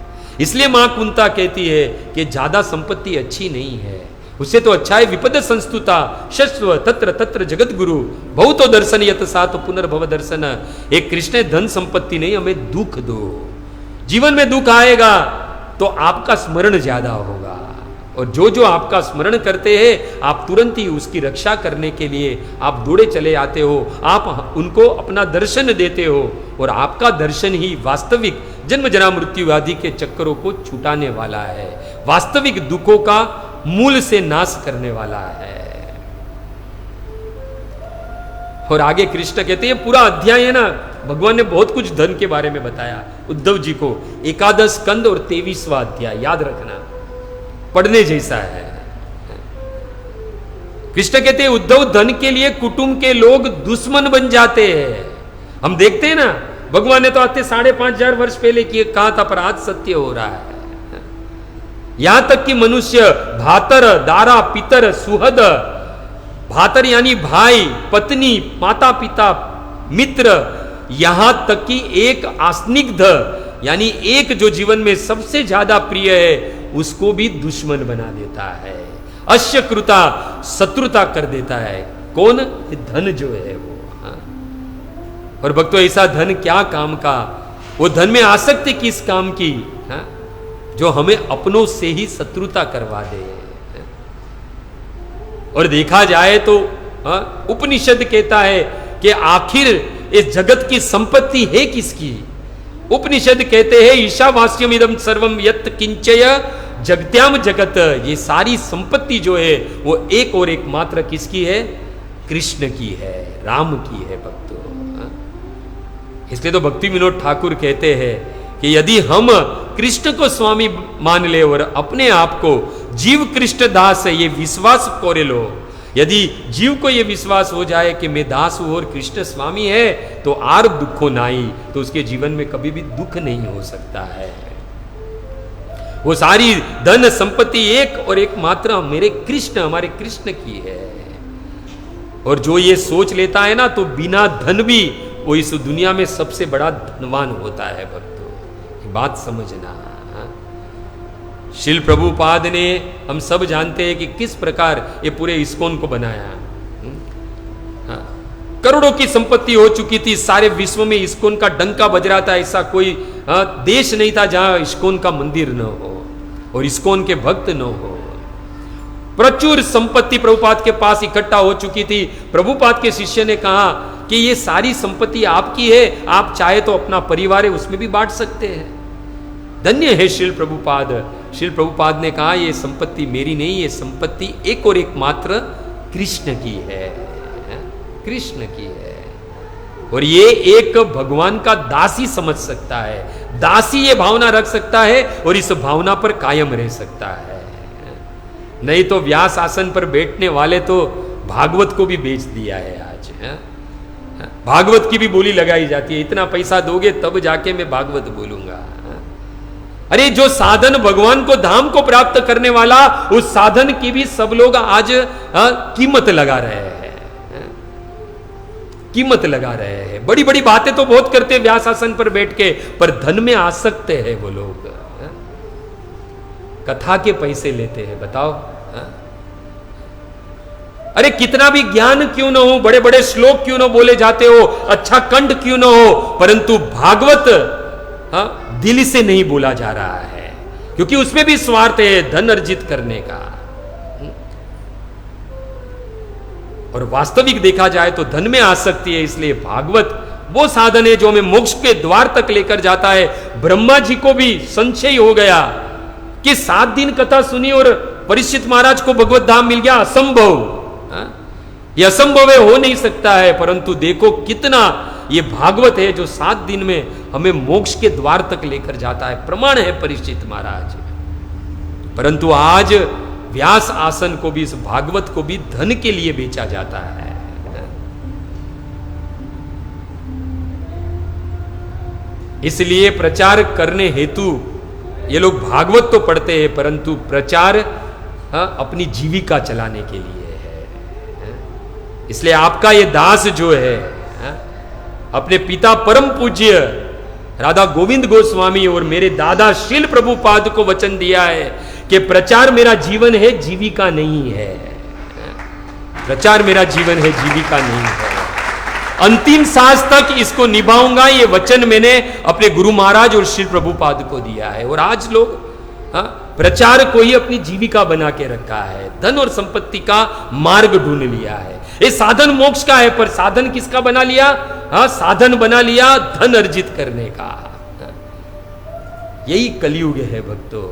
इसलिए मां कुंता कहती है कि ज्यादा संपत्ति अच्छी नहीं है, उससे तो अच्छा है विपद संस्तुता शस्व तत्र तत्र जगत गुरु बहुतो दर्शन यत सात पुनर्भव दर्शन। एक कृष्ण धन संपत्ति नहीं, हमें दुख दो। जीवन में दुख आएगा तो आपका स्मरण ज्यादा होगा, और जो जो आपका स्मरण करते हैं आप तुरंत ही उसकी रक्षा करने के लिए आप दौड़े चले आते हो, आप उनको अपना दर्शन देते हो, और आपका दर्शन ही वास्तविक जन्म जरा मृत्यु आदि के चक्करों को छुटाने वाला है, वास्तविक दुखों का मूल से नाश करने वाला है। और आगे कृष्ण कहते हैं पूरा अध्याय है ना, भगवान ने बहुत कुछ धन के बारे में बताया उद्धव जी को। 11 स्कंद और 23वां अध्याय याद रखना, पढ़ने जैसा है। कृष्ण कहते हैं उद्धव धन के लिए कुटुंब के लोग दुश्मन बन जाते हैं। हम देखते हैं ना, भगवान ने तो आते 5,500 वर्ष पहले किए कहा था, पर आज सत्य हो रहा है। यहां तक कि मनुष्य भातर दारा पितर सुहद, भातर यानी भाई पत्नी माता पिता मित्र, यहां तक कि एक आस्निग्ध यानी एक जो जीवन में सबसे ज्यादा प्रिय है उसको भी दुश्मन बना देता है, अश्यकृता शत्रुता कर देता है। कौन? धन जो है वो। हाँ? और भक्तों ऐसा धन क्या काम का, वो धन में आसक्ति किस काम की? हाँ? जो हमें अपनों से ही शत्रुता करवा दे। और देखा जाए तो उपनिषद कहता है कि आखिर इस जगत की संपत्ति है किसकी? उपनिषद कहते हैं ईशावास्यम इदम सर्वम यत् किंचय जगत्याम जगत, ये सारी संपत्ति जो है वो एक और एक मात्र किसकी है? कृष्ण की है, राम की है भक्तों। इसलिए तो भक्ति विनोद ठाकुर कहते हैं कि यदि हम कृष्ण को स्वामी मान ले और अपने आप को जीव कृष्ण दास है, ये विश्वास कोरे लो। यदि जीव को ये विश्वास हो जाए कि मैं दास हूं और कृष्ण स्वामी है, तो आर दुखो नाई, तो उसके जीवन में कभी भी दुख नहीं हो सकता है। वो सारी धन संपत्ति एक और एक मात्र मेरे कृष्ण, हमारे कृष्ण की है। और जो ये सोच लेता है ना, तो बिना धन भी वो इस दुनिया में सबसे बड़ा धनवान होता है भक्तों, बात समझना। शिल प्रभुपाद ने, हम सब जानते हैं कि किस प्रकार ये पूरे इस्कॉन को बनाया। करोड़ों की संपत्ति हो चुकी थी, सारे विश्व में इस्कॉन का डंका बज रहा था। ऐसा कोई देश नहीं था जहां इस्कॉन का मंदिर न हो और इस्कॉन के भक्त न हो। प्रचुर संपत्ति प्रभुपाद के पास इकट्ठा हो चुकी थी। प्रभुपाद के शिष्य ने कहा कि ये सारी संपत्ति आपकी है, आप चाहे तो अपना परिवार है उसमें भी बांट सकते हैं। धन्य है शिल प्रभुपाद। शिल प्रभुपाद ने कहा ये संपत्ति मेरी नहीं, ये संपत्ति एक और एक मात्र कृष्ण की है, कृष्ण की है। और ये एक भगवान का दासी समझ सकता है, दासी ये भावना रख सकता है और इस भावना पर कायम रह सकता है। नहीं तो व्यास आसन पर बैठने वाले तो भागवत को भी बेच दिया है आज। भागवत की भी बोली लगाई जाती है, इतना पैसा दोगे तब जाके मैं भागवत बोलूंगा। अरे जो साधन भगवान को धाम को प्राप्त करने वाला, उस साधन की भी सब लोग आज कीमत लगा रहे हैं, कीमत लगा रहे हैं। बड़ी बड़ी बातें तो बहुत करते हैं व्यास आसन पर बैठ के, पर धन में आसक्त है वो लोग। कथा के पैसे लेते हैं, बताओ। अरे कितना भी ज्ञान क्यों ना हो, बड़े बड़े श्लोक क्यों ना बोले जाते हो, अच्छा कंठ क्यों ना हो, परंतु भागवत दिल से नहीं बोला जा रहा है, क्योंकि उसमें भी स्वार्थ है धन अर्जित करने का। और वास्तविक देखा जाए तो धन में आसक्ति है। इसलिए भागवत वो साधन है जो हमें मोक्ष के द्वार तक लेकर जाता है। ब्रह्मा जी को भी संशय हो गया कि 7 दिन कथा सुनी और परीक्षित महाराज को भगवत धाम मिल गया, असंभव। यह असंभव है, हो नहीं सकता है। परंतु देखो कितना ये भागवत है जो 7 दिन में हमें मोक्ष के द्वार तक लेकर जाता है। प्रमाण है परीक्षित महाराज। परंतु आज व्यास आसन को भी, इस भागवत को भी धन के लिए बेचा जाता है। इसलिए प्रचार करने हेतु ये लोग भागवत तो पढ़ते हैं, परंतु प्रचार अपनी जीविका चलाने के लिए है। इसलिए आपका ये दास जो है अपने पिता परम पूज्य राधा गोविंद गोस्वामी और मेरे दादा शील प्रभुपाद को वचन दिया है कि प्रचार मेरा जीवन है, जीविका नहीं है। प्रचार मेरा जीवन है, जीविका नहीं है। अंतिम सांस तक इसको निभाऊंगा, ये वचन मैंने अपने गुरु महाराज और शील प्रभुपाद को दिया है। और आज लोग प्रचार को ही अपनी जीविका बना के रखा है, धन और संपत्ति का मार्ग ढूंढ लिया है। ये साधन मोक्ष का है, पर साधन किसका बना लिया? साधन बना लिया धन अर्जित करने का। यही कलयुग है भक्तों।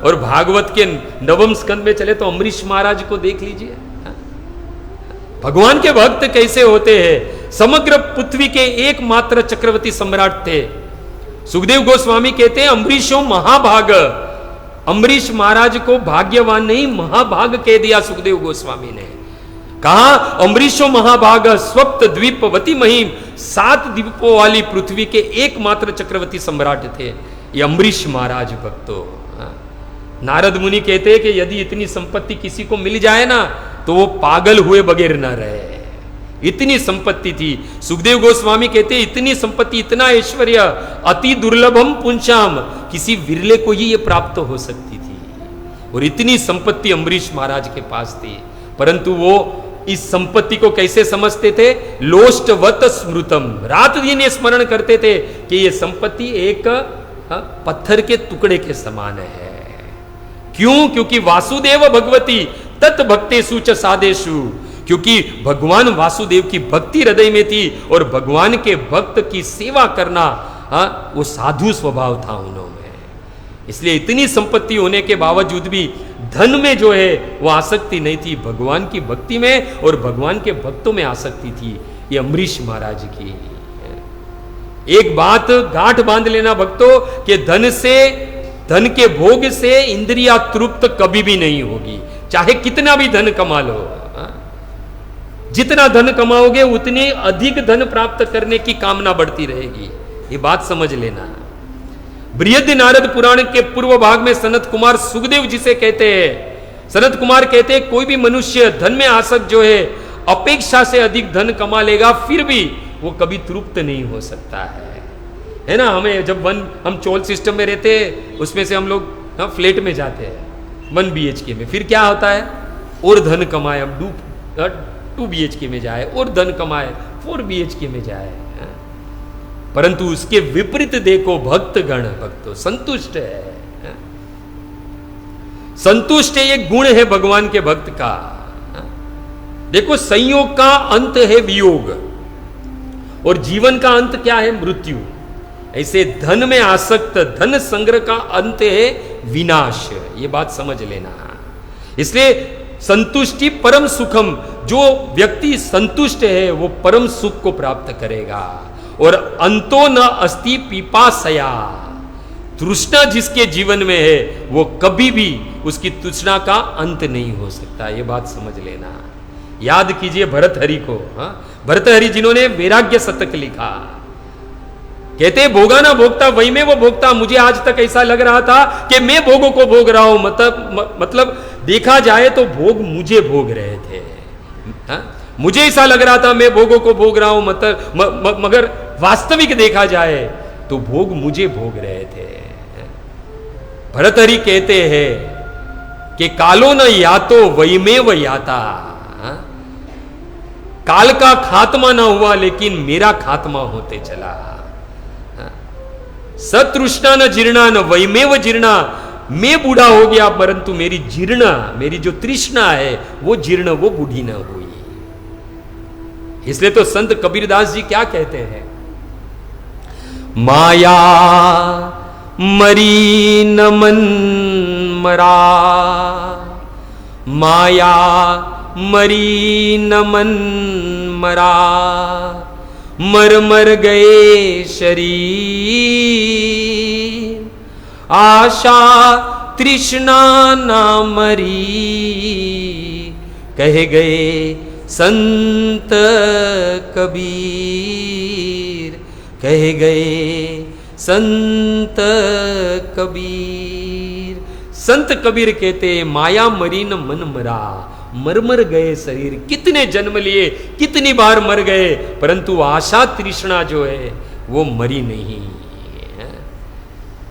और भागवत के 9वें स्कंद में चले तो अम्बरीश महाराज को देख लीजिए। भगवान के भक्त कैसे होते हैं। समग्र पृथ्वी के एकमात्र चक्रवर्ती सम्राट थे। सुखदेव गोस्वामी कहते हैं अम्बरीशो महाभाग। अम्बरीश महाराज को भाग्यवान नहीं महाभाग कह दिया सुखदेव गोस्वामी ने। कहा अम्बरीशो महाभाग स्वप्त द्वीपवती महिम, 7 द्वीपों वाली पृथ्वी के एकमात्र चक्रवर्ती सम्राट थे ये अम्बरीश महाराज भक्तों। नारद मुनि कहते हैं कि यदि इतनी संपत्ति किसी को मिल जाए ना तो वो पागल हुए बगैर न रहे, इतनी संपत्ति थी। सुखदेव गोस्वामी कहते हैं इतनी संपत्ति, इतना ऐश्वर्य अति दुर्लभम पुंसाम, किसी विरले को ही ये प्राप्त हो सकती थी। और इतनी संपत्ति अम्बरीश महाराज के पास थी। परंतु वो इस संपत्ति को कैसे समझते थे? लोष्टवत स्मृतम, रात दिन ये स्मरण करते थे कि ये संपत्ति एक पत्थर के टुकड़े के समान है। क्यों? क्योंकि वासुदेव भगवती तत् भक्तेषु च साधेषु, क्योंकि भगवान वासुदेव की भक्ति हृदय में थी और भगवान के भक्त की सेवा करना वो साधु स्वभाव था उन्होंने। इसलिए इतनी संपत्ति होने के बावजूद भी धन में जो है वो आसक्ति नहीं थी, भगवान की भक्ति में और भगवान के भक्तों में आसक्ति थी। ये अम्बरीश महाराज की एक बात गांठ बांध लेना भक्तों कि धन के भोग से इंद्रिया तृप्त कभी भी नहीं होगी, चाहे कितना भी धन कमा लो। जितना धन कमाओगे उतनी अधिक धन प्राप्त करने की कामना बढ़ती रहेगी, ये बात समझ लेना। बृहद नारद पुराण के पूर्व भाग में सनत कुमार सुखदेव जिसे कहते हैं, सनत कुमार कहते हैं कोई भी मनुष्य धन में आसक्त जो है अपेक्षा से अधिक धन कमा लेगा फिर भी वो कभी तृप्त नहीं हो सकता है ना। हमें जब हम चोल सिस्टम में रहते हैं, उसमें से हम लोग फ्लैट में जाते हैं 1 BHK में, फिर क्या होता है और धन कमाए, हम 2 BHK में जाए और धन कमाए 4 BHK में जाए। परंतु उसके विपरीत देखो भक्तगण, भक्तों संतुष्ट है, संतुष्ट है, ये गुण है भगवान के भक्त का। देखो संयोग का अंत है वियोग और जीवन का अंत क्या है? मृत्यु। ऐसे धन में आसक्त धन संग्रह का अंत है विनाश, ये बात समझ लेना। इसलिए संतुष्टि परम सुखम, जो व्यक्ति संतुष्ट है वो परम सुख को प्राप्त करेगा। और अंतो न अस्ति पिपासया, तृष्णा जिसके जीवन में है वो कभी भी उसकी तृष्णा का अंत नहीं हो सकता, ये बात समझ लेना। याद कीजिए भरतहरि को, भरतहरि जिन्होंने वैराग्य शतक लिखा, कहते भोगा ना भोगता वही में वो भोगता। मुझे आज तक ऐसा लग रहा था कि मैं भोगों को भोग रहा हूं, मतलब देखा जाए तो भोग मुझे भोग रहे थे। मुझे ऐसा लग रहा था मैं भोगों को भोग रहा हूं, मतलब मगर वास्तविक देखा जाए तो भोग मुझे भोग रहे थे। भरतहरि कहते हैं कि कालो न यातो वहीमेव याता, काल का खात्मा ना हुआ लेकिन मेरा खात्मा होते चला। सतृष्णा न जीर्णा न वहीमेव जीर्णा, मैं बूढ़ा हो गया परंतु मेरी जीर्णा, मेरी जो तृष्णा है वो जीर्ण, वो बूढ़ी ना हुई। इसलिए तो संत कबीरदास जी क्या कहते हैं? माया मरी न मन मरा, माया मरी न मन मरा, मर मर गए शरीर, आशा तृष्णा ना मरी, कह गए संत कबीर, कह गए संत कबीर। संत कबीर कहते माया मरी न मन मरा, मर मर गए शरीर, कितने जन्म लिए, कितनी बार मर गए, परंतु आशा तृष्णा जो है वो मरी नहीं।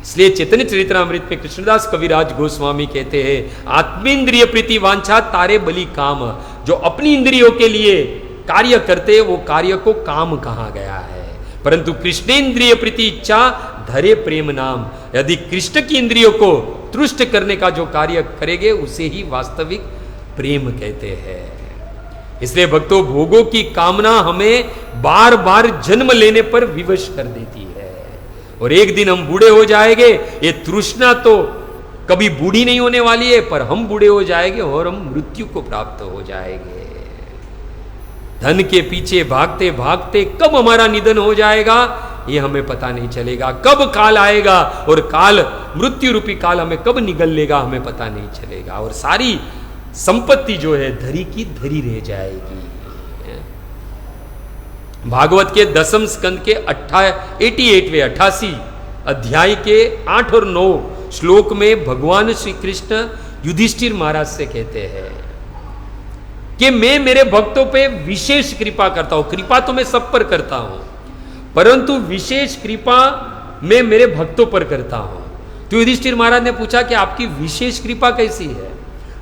इसलिए चैतन्य चरित्रामृत में कृष्णदास कविराज गोस्वामी कहते हैं आत्मेंद्रिय प्रीति वांछा तारे बलि काम, जो अपनी इंद्रियों के लिए कार्य करते वो कार्य को काम कहा गया है, परंतु कृष्णेंद्रिय प्रीति इच्छा धरे प्रेम नाम। यदि कृष्ण की इंद्रियों को तुष्ट करने का जो कार्य करेंगे उसे ही वास्तविक प्रेम कहते हैं। इसलिए भक्तों भोगों की कामना हमें बार बार जन्म लेने पर विवश कर देती है और एक दिन हम बूढ़े हो जाएंगे। ये तृष्णा तो कभी बूढ़ी नहीं होने वाली है, पर हम बूढ़े हो जाएंगे और हम मृत्यु को प्राप्त हो जाएंगे। धन के पीछे भागते भागते कब हमारा निधन हो जाएगा ये हमें पता नहीं चलेगा, कब काल आएगा और काल मृत्यु रूपी काल हमें कब निगल लेगा हमें पता नहीं चलेगा, और सारी संपत्ति जो है धरी की धरी रह जाएगी। भागवत के 10वें स्कंद के 88वें अध्याय के 8 और 9 श्लोक में भगवान श्री कृष्ण युधिष्ठिर महाराज से कहते हैं कि मैं मेरे भक्तों पे विशेष कृपा करता हूं। कृपा तो मैं सब पर करता हूं, परंतु विशेष कृपा मैं मेरे भक्तों पर करता हूं। तो युधिष्ठिर महाराज ने पूछा कि आपकी विशेष कृपा कैसी है?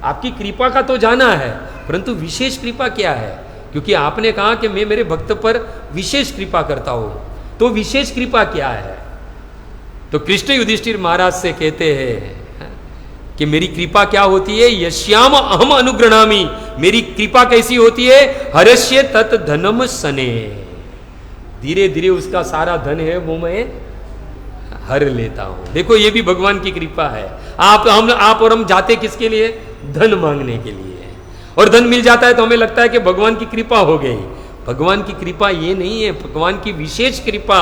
आपकी कृपा का तो जाना है, परंतु विशेष कृपा क्या है? क्योंकि आपने कहा कि मैं मेरे भक्त पर विशेष कृपा करता हूं, तो विशेष कृपा क्या है? तो कृष्ण युधिष्ठिर महाराज से कहते हैं कि मेरी कृपा क्या होती है? यश्याम अहम अनुग्रणामि, मेरी कृपा कैसी होती है? हर्ष्य तत् धनम सने, धीरे धीरे उसका सारा धन है वो मैं हर लेता हूं। देखो ये भी भगवान की कृपा है। आप और हम जाते किसके लिए? धन मांगने के लिए, और धन मिल जाता है तो हमें लगता है कि भगवान की कृपा हो गई। भगवान की कृपा ये नहीं है, भगवान की विशेष कृपा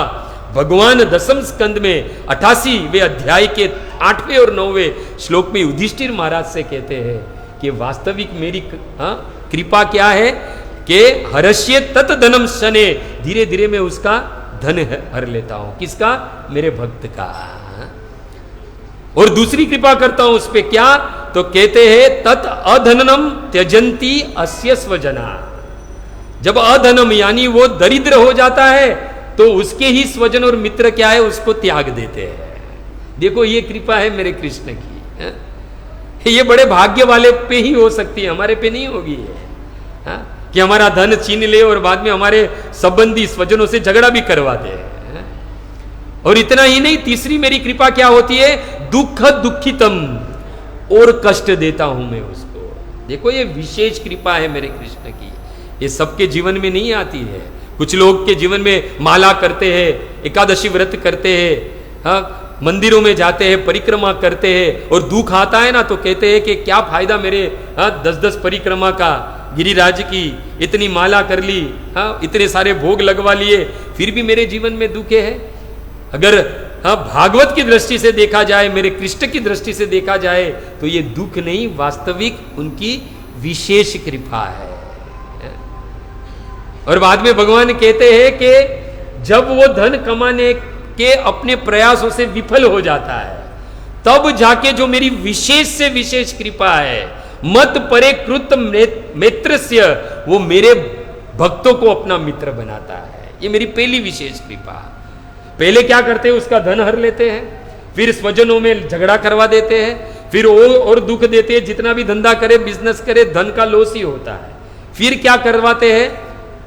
भगवान दसम स्कंद में 88वें अध्याय के 8वें और 9वें श्लोक में युधिष्ठिर महाराज से कहते हैं कि वास्तविक मेरी कृपा क्या है कि हर्ष्य तत् धनम शने, धीरे धीरे मैं उसका धन हर लेता हूं। किसका? मेरे भक्त का। और दूसरी कृपा करता हूं उस पे क्या? तो कहते हैं तत् अधनम त्यजंती अस्य स्वजना, जब अधनम यानी वो दरिद्र हो जाता है तो उसके ही स्वजन और मित्र क्या है? उसको त्याग देते हैं। देखो ये कृपा है मेरे कृष्ण की है? ये बड़े भाग्य वाले पे ही हो सकती है, हमारे पे नहीं होगी है? कि हमारा धन छीन ले और बाद में हमारे संबंधी स्वजनों से झगड़ा भी करवा दे। और इतना ही नहीं, तीसरी मेरी कृपा क्या होती है? दुख दुखितम, और कष्ट देता हूं मैं उसको। देखो ये विशेष कृपा है मेरे कृष्ण की, ये सबके जीवन में नहीं आती है। कुछ लोग के जीवन में माला करते हैं, एकादशी व्रत करते हैं, मंदिरों में जाते हैं, परिक्रमा करते हैं, और दुख आता है ना तो कहते हैं कि क्या फायदा मेरे 10-10 परिक्रमा का, गिरिराज की इतनी माला कर ली, इतने सारे भोग लगवा लिए, फिर भी मेरे जीवन में दुख है। अगर भागवत की दृष्टि से देखा जाए, मेरे कृष्ण की दृष्टि से देखा जाए तो ये दुख नहीं, वास्तविक उनकी विशेष कृपा है। और बाद में भगवान कहते हैं कि जब वो धन कमाने के अपने प्रयासों से विफल हो जाता है, तब जाके जो मेरी विशेष से विशेष कृपा है, मत परे कृत मित्रस्य, वो मेरे भक्तों को अपना मित्र बनाता है। ये मेरी पहली विशेष कृपा। पहले क्या करते हैं? उसका धन हर लेते हैं, फिर स्वजनों में झगड़ा करवा देते हैं, फिर और दुख देते हैं। जितना भी धंधा करे, बिजनेस करे, धन का लॉस ही होता है। फिर क्या करवाते हैं?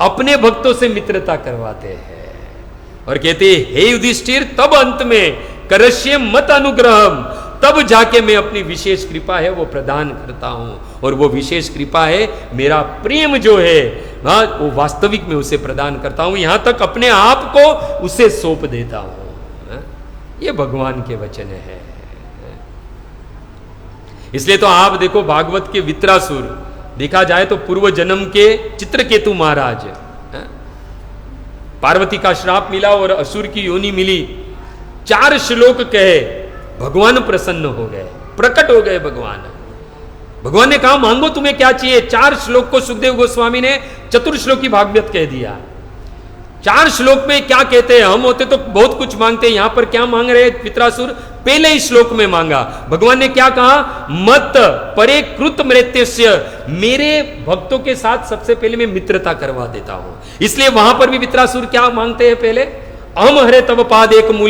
अपने भक्तों से मित्रता करवाते हैं और कहते हैं हे युधिष्ठिर, तब अंत में करश्य मत अनुग्रहम, तब जाके मैं अपनी विशेष कृपा है वो प्रदान करता हूं। और वो विशेष कृपा है मेरा प्रेम जो है वो वास्तविक में उसे प्रदान करता हूं, यहां तक अपने आप को उसे सौंप देता हूं। ये भगवान के वचन है। इसलिए तो आप देखो भागवत के वित्रासुर, देखा जाए तो पूर्व जन्म के चित्रकेतु महाराज, पार्वती का श्राप मिला और असुर की योनि मिली, 4 श्लोक कहे, भगवान प्रसन्न हो गए, प्रकट हो गए भगवान। भगवान ने कहा मांगो तुम्हें क्या चाहिए। 4 श्लोक को सुखदेव गोस्वामी ने चतुर्श्लोकी भागवत कह दिया। 4 श्लोक में क्या कहते हैं? हम होते तो बहुत कुछ मांगते हैं, यहां पर क्या मांग रहे पित्रासुर? पहले ही श्लोक में मांगा। भगवान ने क्या कहा? मत परे कृत मृत्युस्य, मेरे भक्तों के साथ सबसे पहले मैं मित्रता करवा देता हूं। इसलिए वहां पर भी पित्रासुर क्या मांगते हैं? पहले अहम हरे तव पाद एक मूल